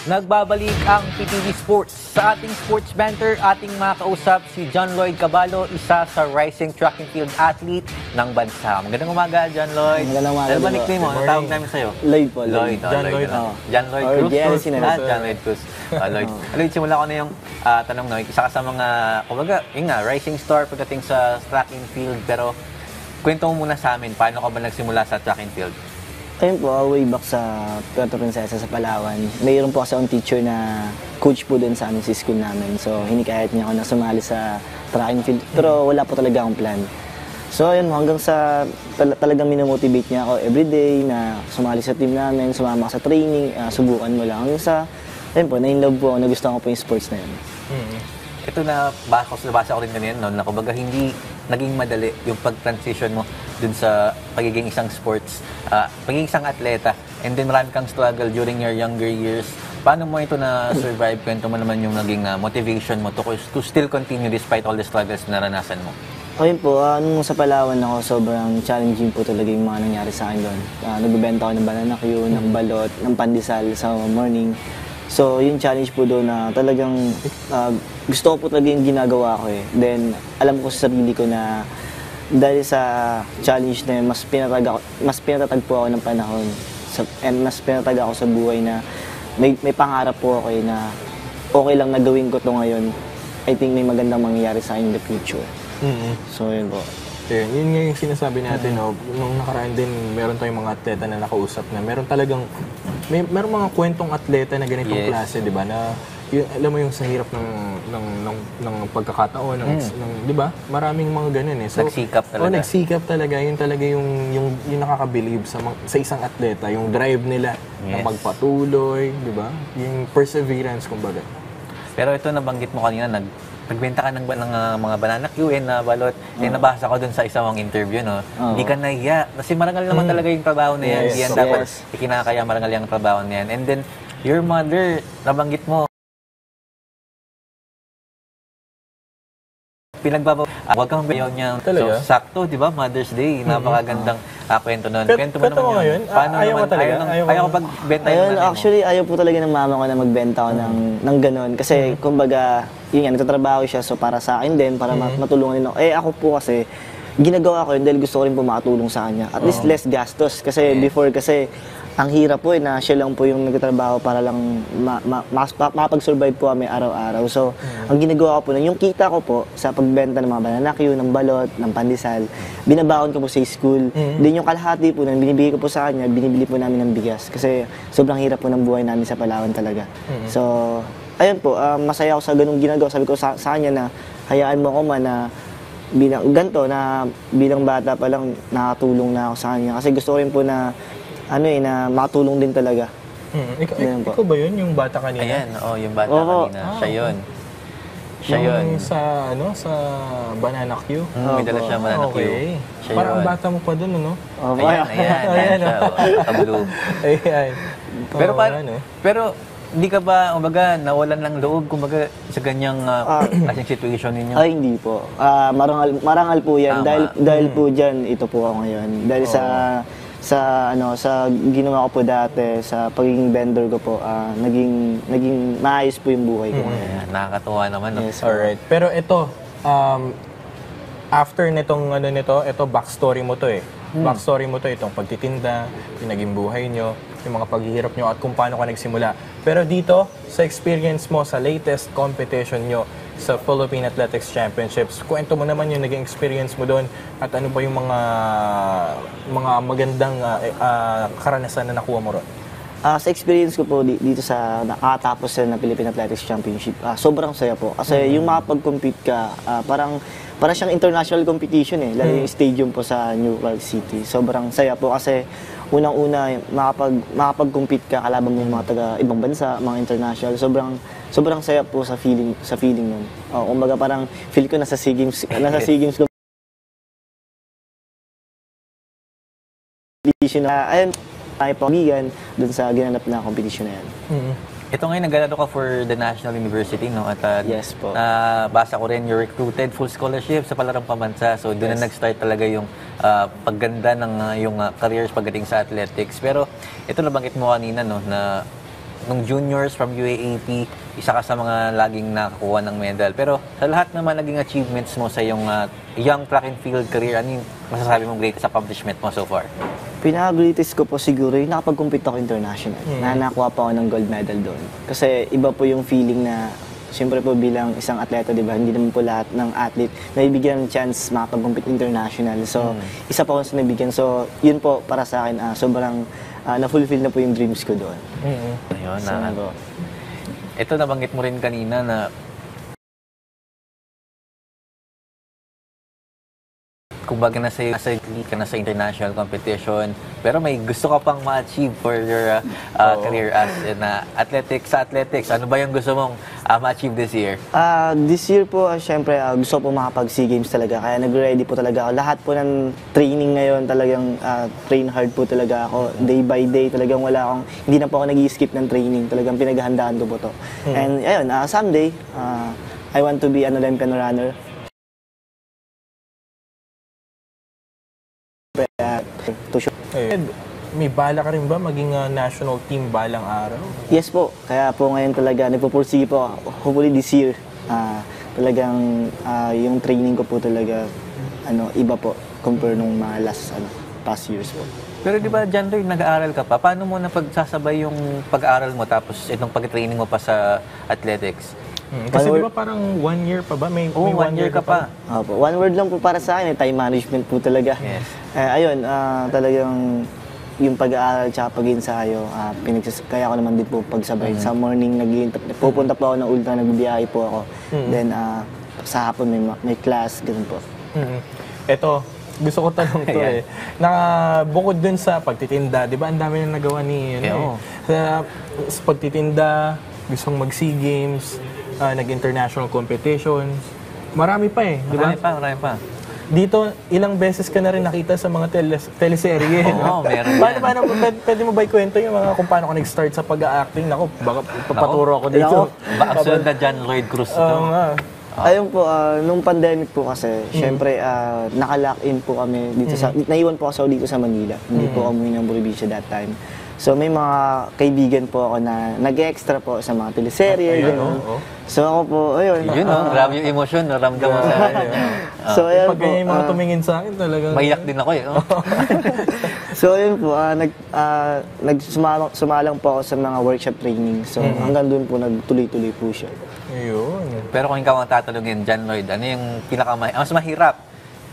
Nagbabalik ang PTV Sports. Sa ating sports banter, ating makakausap si John Lloyd Caballo, isa sa rising track and field athlete ng bansa. Magandang umaga, John Lloyd. Magandang umaga. Ano ba nickname mo? Ang tawag namin sa'yo? Lloyd po. Lloyd. John Lloyd. John Lloyd Or Cruz? John Lloyd Cruz. Lloyd. Lloyd, simula ko na yung tanong na. Isa ka sa mga, kumbaga, yun nga, rising star pagdating sa track and field. Pero, kwento mo muna sa amin, paano ka ba nagsimula sa track and field? Ayun po, way back sa Puerto Princesa sa Palawan. Mayroon po kasi akong teacher na coach po doon sa amin sa school namin. So, hinikayat niya ako na sumali sa track and field. Pero wala po talaga akong plan. So, ayun, hanggang sa talagang minomotivate niya ako everyday na sumali sa team namin, sumama sa training, subukan mo lang. Hanggang sa, ayun po, na-inlove po ako, nagustuhan ko po yung sports na yun. Ito na, basa ko rin ganyan, no, na kumbaga hindi naging madali yung pag-transition mo dun sa pagiging isang sports, pagiging isang atleta, and then marami kang struggle during your younger years. Paano mo ito na-survive? Kwento mo naman yung naging motivation mo to still continue despite all the struggles na naranasan mo. Ayun po, nung sa Palawan ako, sobrang challenging po talaga yung mga nangyari sa akin doon. Nagbibenta ako ng banana Q, ng balot, ng pandesal sa morning. So, yung challenge po doon na talagang gusto ko po talaga yung ginagawa ko eh. Then, alam ko sa sarili ko na dahil sa challenge na yun, mas pinatatag po ako ng panahon. And mas pinatag ako sa buhay na may pangarap po ako eh na okay lang na gawin ko to ngayon. I think may magandang mangyayari sa akin in the future. So, yun po. Yun nga yung sinasabi natin, no? Nung nakaraan din, meron tayong mga atleta na nakausap na meron talagang, meron mga kwentong atleta na ganitong klase, di ba? Na, alam mo yung sa hirap ng pagkakataon, di ba? Maraming mga ganun eh. So, nagsikap talaga. Nagsikap talaga. Yun talaga yung nakakabilib sa isang atleta, yung drive nila na magpatuloy, di ba? Yung perseverance, kumbaga. Pero ito nabanggit mo kanina, nagbenta ka ng mga banana Q and balot. Nabasa ko dun sa isang interview, no? Hindi ka nahiya. Kasi marangal naman talaga yung trabaho na yan. Hindi yan dapat ikinakaya, marangal yung trabaho na yan. And then, your mother, nabanggit mo, huwag kang bayaw niya. So, sakto, di ba? Mother's Day. Napakagandang kwento nun. Kwento mo naman yun. Paano ayaw naman, mo talaga? Ayaw ko pagbenta yung nanay mo. Actually, ayaw po talaga ng mama ko na magbenta ako ng ganun. Kasi, kumbaga, yun nga, nagtatrabaho siya. So, para sa akin din, para matulungan din ako. Ako po kasi, ginagawa ko yun dahil gusto ko rin po makatulong sa kanya. At least less gastos. Kasi before kasi, ang hirap po na siya lang po yung nagtatrabaho para lang makapag-survive po kami araw-araw. So, ang ginagawa ko po, yung kita ko po sa pagbenta ng mga banana Q, ng balot, ng pandesal, binabaon ko po sa school. Then yung kalahati po nun, binibigay ko po sa kanya, binibili po namin ng bigas. Kasi sobrang hirap po ng buhay namin sa Palawan talaga. So, ayun po, masaya ako sa ganung ginagawa. Sabi ko sa kanya na, hayaan mo ako man na bilang bata pa lang nakatulong na ako sa kanya. Kasi gusto ko rin po na na makatulong din talaga. Ikaw ba yun, yung bata kanina? Ayan, yung bata kanina. Siya yun. Siya yun. Sa banana Q? May dala siya banana Q. Parang bata mo pa dun, no? Ayan siya. Tablo. Ayan. Pero, hindi ka ba, kumbaga, nawalan ng loob, kumbaga, sa ganyang klaseng situation ninyo? Ay, hindi po. Marangal po yan. Dahil po dyan, ito po ako ngayon. Dahil sa ginawa ko po dati, sa pagiging vendor ko po, naging maayos po yung buhay ko ngayon. Nakakatuwa naman. Yes, alright. Pero ito, after ito backstory mo to eh. Backstory mo to, itong pagtitinda, yung naging buhay nyo, yung mga paghihirap nyo at kung paano ka nagsimula. Pero dito, sa experience mo sa latest competition nyo sa Philippine Athletics Championships, kwento mo naman yung naging experience mo doon at ano ba yung mga magandang karanasan na nakuha mo ron? Sa experience ko po dito sa nakatapos na Philippine Athletics Championship, sobrang saya po. Kasi yung makapag-compete ka, parang siyang international competition eh. Lalo yung stadium po sa New York City. Sobrang saya po kasi unang-una makapag-compete ka kalaban mo yung mga taga ibang bansa, mga international. Sobrang saya po sa feeling nun. Kumbaga parang feel ko nasa SEA Games competition na ayun tayo pamigan dun sa ginanap na competition na yan. Ito ngayon, nag-alalo ka for the National University, no? At yes po. Basa ko rin, you're recruited full scholarship sa palarang pambansa. So, doon na nag-start talaga yung pagganda ng yung careers pagdating sa athletics. Pero, ito nabanggit mo kanina, no? Na nung juniors from UAAP, isa ka sa mga laging nakakuha ng medal. Pero sa lahat naman naging achievements mo sa iyong young track and field career, ano yung masasabi mong greatest accomplishment mo so far? Pinaka-greatest ko po siguro yung nakapag-compete ako international. Na nakuha pa ako ng gold medal doon. Kasi iba po yung feeling na, siyempre po bilang isang atleta, di ba, hindi naman po lahat ng athlete nabibigyan ng chance makapag-compete international. So, isa pa ako sa nabigyan. So, yun po para sa akin, sobrang na-fulfill na po yung dreams ko doon. Ayun, So, ito nabanggit mo rin kanina na kumbaga nasa ka na sa international competition, pero may gusto ka pang ma-achieve for your career as in athletics. Ano ba yung gusto mong ma-achieve this year? This year po, syempre, gusto po makapag-SEA Games talaga. Kaya nag-ready po talaga ako. Lahat po ng training ngayon talagang train hard po talaga ako. Day by day talagang hindi na po ako nag-skip ng training. Talagang pinaghahandaan ko po to. And ayun, someday, I want to be an Olympian runner. And may bala ka rin ba maging national team balang araw? Yes po. Kaya po ngayon talaga, nagpupursige po ako. Hopefully this year, talagang yung training ko po talaga, iba po compare nung mga past years po. Pero di ba, John Lloyd, nag-aaral ka pa? Paano mo napagsasabay yung pag-aaral mo tapos itong pag-training mo pa sa athletics? Kasi di ba parang 1 year pa ba? May 1 year ka pa. Opo. One word lang po para sa akin, time management po talaga. Yes. Ayun, talagang yung pag-aaral at pag-ensayo, kaya ko naman din po pagsabay. Sa morning, pupunta po ako ng ultra, nagbibiyahe po ako. Then, sa hapon may class, ganun po. Ito, gusto ko tanong to bukod dun sa pagtitinda, di ba ang dami na nagawa ni sa pagtitinda, gustong mag-SEA Games, nag-international competitions, marami pa di ba? Marami pa. Dito, ilang beses ka na rin nakita sa mga teleserye. Oo, meron Paano, pwede mo ba ikwento yung mga kung paano ka nag-start sa pag-acting? Nako, baka papaturo ako dito. Baka sunod na John Lloyd Cruz ito. Ayun po, nung pandemic po kasi, syempre, naka-lock in po kami dito naiwan po ako dito sa Manila. Hindi po kami ng probinsya that time. So may mga kaibigan po ako na nag-extra po sa mga teleserye. So ako po, ayun. Grabe yung emosyon, naramdam mo sa akin. So ayun Pag po. yung mga tumingin sa akin talaga. Maiyak din ako So ayun po, sumalang po ako sa mga workshop training. So hanggang doon po nagtuloy-tuloy po siya. Ayun. Pero kung ikaw ang tatanungin, John Lloyd, ano yung mas mahirap?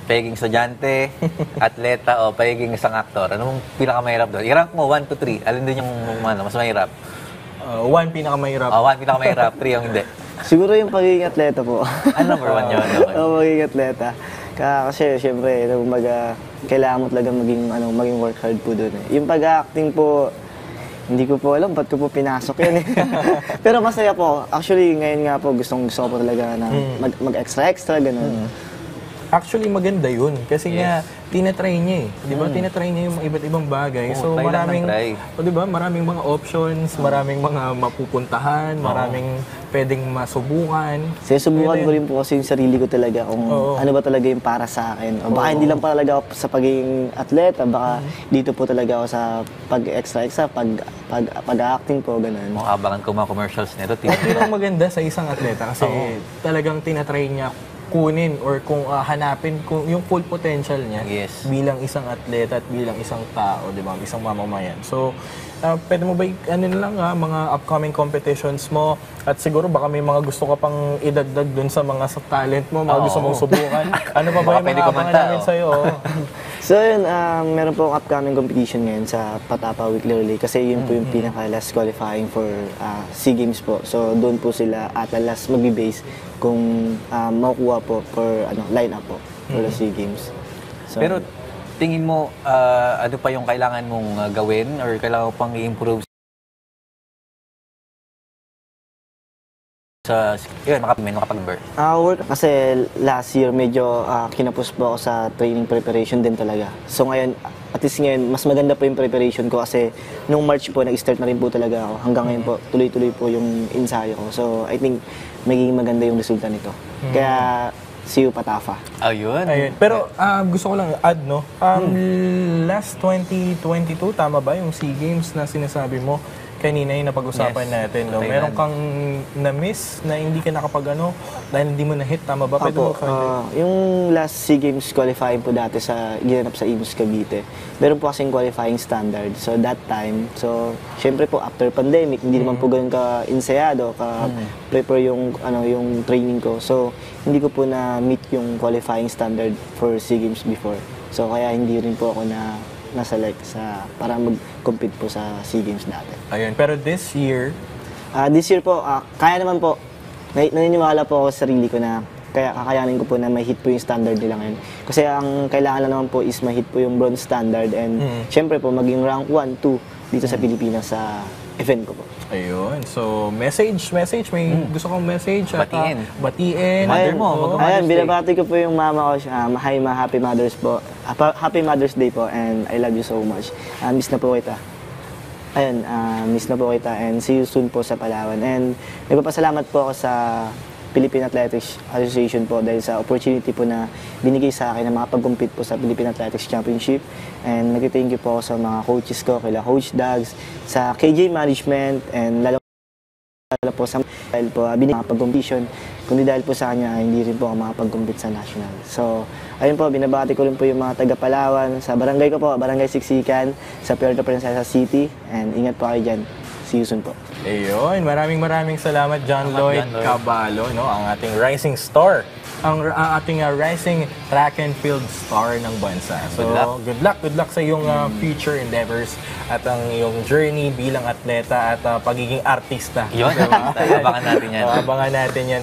Pagiging estudyante, atleta, o pagiging isang aktor? Ano mong pinakamahirap doon? I-rank mo, 1 to 3. Alin din yung mas mahirap? 1 pinakamahirap. 1 pinakamahirap, 3 yung hindi. Siguro yung pagiging atleta po. Number 1 yun? Okay. Pagiging atleta. Kasi syempre, kailangan mo talaga maging work hard po doon. Yung pag-acting po, hindi ko po alam ba't ko po pinasok yan. Pero masaya po. Actually, ngayon nga po, gusto ko po talaga na mag-extra, gano'n. Actually, maganda yun. Kasi nga, tinatry niya Di ba? Tinatry niya yung iba't ibang bagay. So, maraming mga options, maraming mga mapupuntahan, maraming pwedeng masubukan. Sinusubukan ko rin po kasi yung sarili ko talaga kung ano ba talaga yung para sa akin. O baka hindi lang talaga ako sa pagiging atleta, baka dito po talaga ako sa pag-extra, pag-acting po, gano'n. Abangan ko mga commercials nito. Yun ang maganda sa isang atleta kasi talagang tinatry niya kunin or kung hanapin kung yung full potential niya bilang isang atleta at bilang isang tao, di ba? Isang mamamayan. So, pwede mo ba mga upcoming competitions mo at siguro baka may mga gusto ka pang idagdag dun sa mga sa talent mo, mga gusto mong subukan. Ano pa ba yung mga abangan namin sa'yo? So yun, meron po upcoming competition ngayon sa Patapa Weekly Relay kasi yun po yung pinaka-last qualifying for SEA Games po. So doon po sila at last magbe-base kung makukuha po for line-up po for the SEA Games. So, pero tingin mo, ano pa yung kailangan mong gawin or kailangan mo pang i-improve sa makapag-member? Work kasi last year medyo kinapos po ako sa training preparation din talaga. So ngayon, at least ngayon, mas maganda po yung preparation ko kasi nung March po, nag-start na rin po talaga ako. Hanggang ngayon po, tuloy-tuloy po yung ensayo ko. So I think magiging maganda yung resulta nito. Kaya, see you Patafa. Ayun. Pero gusto ko lang add, no? Last 2022, tama ba yung SEA Games na sinasabi mo? kanina yung napag-usapan Yes. natin, no? Thailand. Meron kang na-miss na hindi ka nakapag dahil hindi mo na-hit, tama ba? Pwede mo Opo, yung last SEA Games qualifying po dati sa ginanap sa Imus Cavite, meron po kasing qualifying standard. So that time, syempre po after pandemic, hindi naman po ganun ka-insayado, ka-prepare yung yung training ko. So hindi ko po na-meet yung qualifying standard for SEA Games before. So kaya hindi rin po ako na-select para mag-compete po sa SEA Games dati. Ayun, pero this year, This year po, kaya naman po, naniniwala po ako sa sarili ko na kakayanin ko po na may hit po yung standard nila ngayon. Kasi ang kailangan lang naman po is ma-hit po yung bronze standard and syempre po maging rank 1, 2 dito sa Pilipinas sa event ko po. ayun. So, message, may gusto kong message. At, Batiin. batiin. Mother mo, Oo. Mother's Day. Binabati ko po yung mama ko. Hi ma, Happy Mother's po. Happy Mother's Day po and I love you so much. Miss na po kita. Ayun, miss na po kita and see you soon po sa Palawan. And nagpapasalamat po ako sa Philippine Athletics Association po dahil sa opportunity po na binigay sa akin na makapag-compete po sa Philippine Athletics Championship. And nag-thank you po ako sa mga coaches ko, kila Coach Dags, sa KJ Management, and lalo po sa dahil po binigay makapag-competition. Kundi dahil po sa kanya, hindi rin po ako makapag-compete sa national. So, ayun po, binabati ko rin po yung mga taga Palawan, sa barangay ko po, Barangay Siksikan, sa Puerto Princesa City. And ingat po kayo dyan. See you soon po. Ayun, maraming salamat John Salamat, Lloyd John Lloyd. Cabalo, no, ang ating rising star, ang ating rising track and field star ng bansa. So, good luck sa iyong future endeavors at ang iyong journey bilang atleta at pagiging artista. Yun, abangan natin yan. Abangan natin yan.